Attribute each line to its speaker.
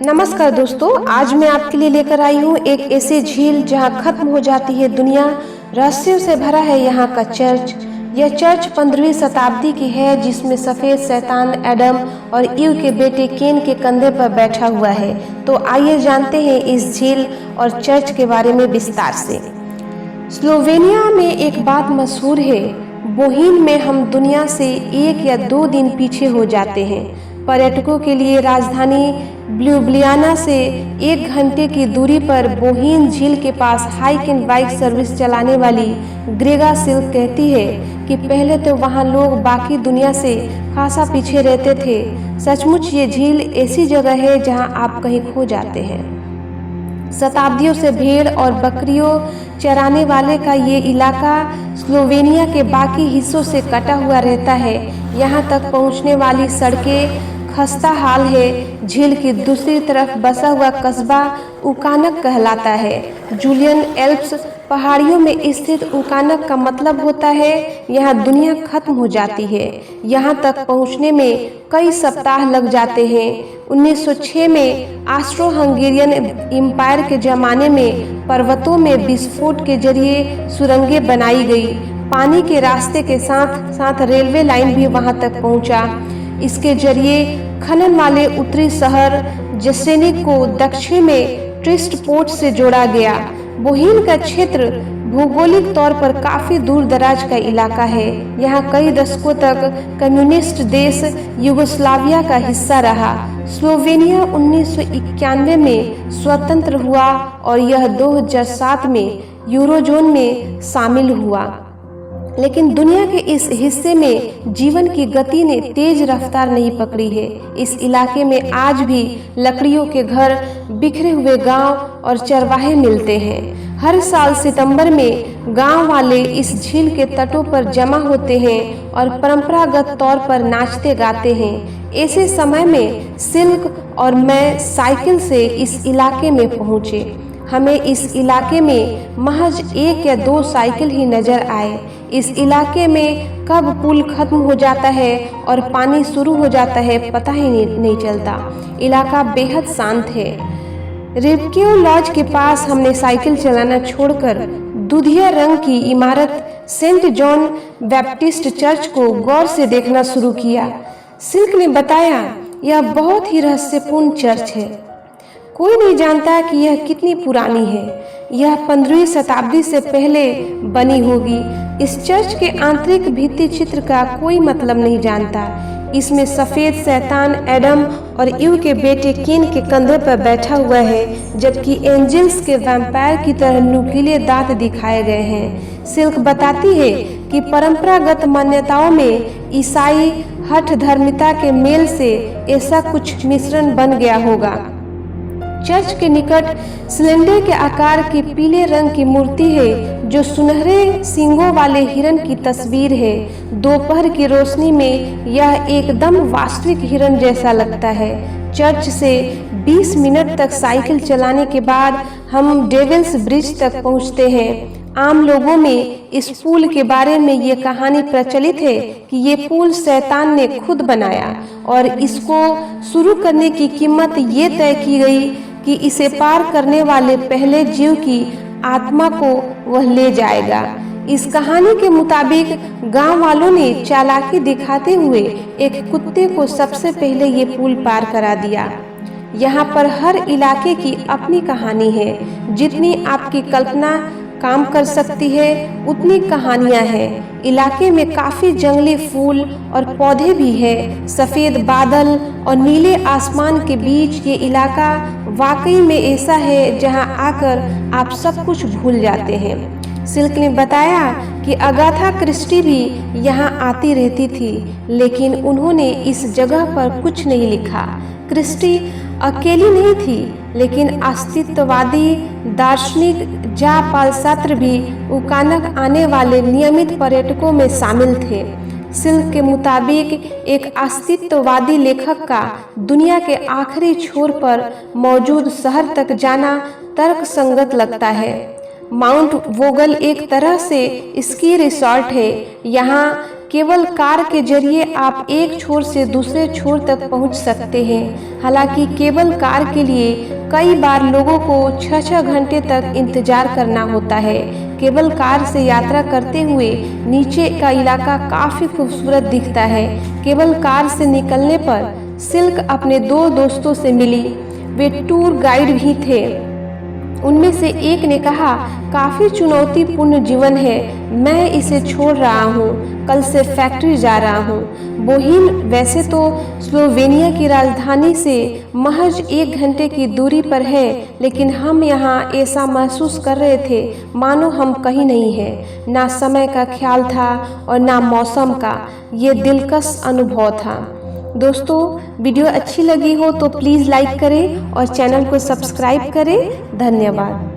Speaker 1: नमस्कार दोस्तों, आज मैं आपके लिए लेकर आई हूँ एक ऐसी झील जहाँ खत्म हो जाती है दुनिया। रहस्यों से भरा है यहाँ का चर्च। यह चर्च 15वीं शताब्दी की है, जिसमें सफेद शैतान एडम और ईव के बेटे केन के कंधे पर बैठा हुआ है। तो आइए जानते हैं इस झील और चर्च के बारे में विस्तार से। स्लोवेनिया में एक बात मशहूर है, बोहीन में हम दुनिया से 1 या 2 दिन पीछे हो जाते हैं। पर्यटकों के लिए राजधानी ब्लूब्लियाना से 1 घंटे की दूरी पर बोहीन झील के पास हाइक एंड बाइक सर्विस चलाने वाली ग्रेगा सिल्क कहती है कि पहले तो वहाँ लोग बाकी दुनिया से खासा पीछे रहते थे। सचमुच ये झील ऐसी जगह है जहाँ आप कहीं खो जाते हैं। शताब्दियों से भेड़ और बकरियों चराने वाले का ये इलाका स्लोवेनिया के बाकी हिस्सों से कटा हुआ रहता है। यहाँ तक पहुँचने वाली सड़कें खस्ता हाल है। झील की दूसरी तरफ बसा हुआ कस्बा उकानक कहलाता है। जूलियन एल्प्स पहाड़ियों में स्थित उकानक का मतलब होता है यहाँ दुनिया खत्म हो जाती है। यहाँ तक पहुँचने में कई सप्ताह लग जाते हैं। 1906 में ऑस्ट्रो हंगेरियन एम्पायर के ज़माने में पर्वतों में विस्फोट के जरिए सुरंगें बनाई गई। पानी के रास्ते के साथ साथ रेलवे लाइन भी वहां तक पहुंचा। इसके जरिए खनन वाले उत्तरी शहर जेसेनिक को दक्षिण में ट्रिस्ट पोर्ट से जोड़ा गया। बोहीन का क्षेत्र भौगोलिक तौर पर काफी दूर दराज का इलाका है। यहाँ कई दशकों तक कम्युनिस्ट देश युगोस्लाविया का हिस्सा रहा। स्लोवेनिया 1991 में स्वतंत्र हुआ और यह 2007 में यूरोजोन में शामिल हुआ। लेकिन दुनिया के इस हिस्से में जीवन की गति ने तेज रफ्तार नहीं पकड़ी है। इस इलाके में आज भी लकड़ियों के घर, बिखरे हुए गांव और चरवाहे मिलते हैं। हर साल सितंबर में गांव वाले इस झील के तटों पर जमा होते हैं और परंपरागत तौर पर नाचते गाते हैं। ऐसे समय में सिल्क और मैं साइकिल से इस इलाके में पहुंचे। हमें इस इलाके में महज 1 या 2 साइकिल ही नजर आए। इस इलाके में कब पुल खत्म हो जाता है और पानी शुरू हो जाता है पता ही नहीं चलता। इलाका बेहद शांत है। रिवक्यू लॉज के पास हमने साइकिल चलाना छोड़कर दूधिया रंग की इमारत सेंट जॉन बैप्टिस्ट चर्च को गौर से देखना शुरू किया। सिल्क ने बताया, यह बहुत ही रहस्यपूर्ण चर्च है। कोई नहीं जानता कि यह कितनी पुरानी है। यह 15वीं शताब्दी से पहले बनी होगी। इस चर्च के आंतरिक भित्ति चित्र का कोई मतलब नहीं जानता। इसमें सफेद शैतान एडम और ईव के बेटे केन के कंधे पर बैठा हुआ है, जबकि एंजल्स के वैम्पायर की तरह नुकीले दांत दिखाए गए हैं। सिल्क बताती है कि परंपरागत मान्यताओं में ईसाई हठ धर्मिता के मेल से ऐसा कुछ मिश्रण बन गया होगा। चर्च के निकट सिलेंडर के आकार की पीले रंग की मूर्ति है, जो सुनहरे सींगों वाले हिरन की तस्वीर है। दोपहर की रोशनी में यह एकदम वास्तविक हिरन जैसा लगता है। चर्च से 20 मिनट तक साइकिल चलाने के बाद हम डेविल्स ब्रिज तक पहुंचते हैं। आम लोगों में इस पुल के बारे में ये कहानी प्रचलित है कि ये पुल शैतान ने खुद बनाया और इसको शुरू करने की कीमत ये तय की गई कि इसे पार करने वाले पहले जीव की आत्मा को वह ले जाएगा। इस कहानी के मुताबिक गांव वालों ने चालाकी दिखाते हुए एक कुत्ते को सबसे पहले ये पुल पार करा दिया। यहाँ पर हर इलाके की अपनी कहानी है। जितनी आपकी कल्पना काम कर सकती है उतनी कहानियां हैं। इलाके में काफी जंगली फूल और पौधे भी हैं। सफेद बादल और नीले आसमान के बीच ये इलाका वाकई में ऐसा है जहां आकर आप सब कुछ भूल जाते हैं। सिल्क ने बताया कि अगाथा क्रिस्टी भी यहाँ आती रहती थी, लेकिन उन्होंने इस जगह पर कुछ नहीं लिखा। क्रिस्टी अकेली नहीं थी, लेकिन अस्तित्ववादी दार्शनिक जा पालसात्र भी उकानक आने वाले नियमित पर्यटकों में शामिल थे। सिल्क के मुताबिक एक अस्तित्ववादी लेखक का दुनिया के आखिरी छोर पर मौजूद शहर तक जाना तर्क संगत लगता है। माउंट वोगल एक तरह से स्की रिसॉर्ट है। यहाँ केवल कार के जरिए आप एक छोर से दूसरे छोर तक पहुंच सकते हैं। हालांकि केबल कार के लिए कई बार लोगों को 6-6 घंटे तक इंतजार करना होता है। केबल कार से यात्रा करते हुए नीचे का इलाका काफ़ी खूबसूरत दिखता है। केबल कार से निकलने पर सिल्क अपने 2 दोस्तों से मिली। वे टूर गाइड भी थे। उनमें से एक ने कहा, काफ़ी चुनौतीपूर्ण जीवन है, मैं इसे छोड़ रहा हूँ, कल से फैक्ट्री जा रहा हूँ। बोहीम वैसे तो स्लोवेनिया की राजधानी से महज 1 घंटे की दूरी पर है, लेकिन हम यहाँ ऐसा महसूस कर रहे थे मानो हम कहीं नहीं हैं। ना समय का ख्याल था और ना मौसम का। ये दिलकश अनुभव था। दोस्तों, वीडियो अच्छी लगी हो तो प्लीज़ लाइक करें और चैनल को सब्सक्राइब करें। धन्यवाद।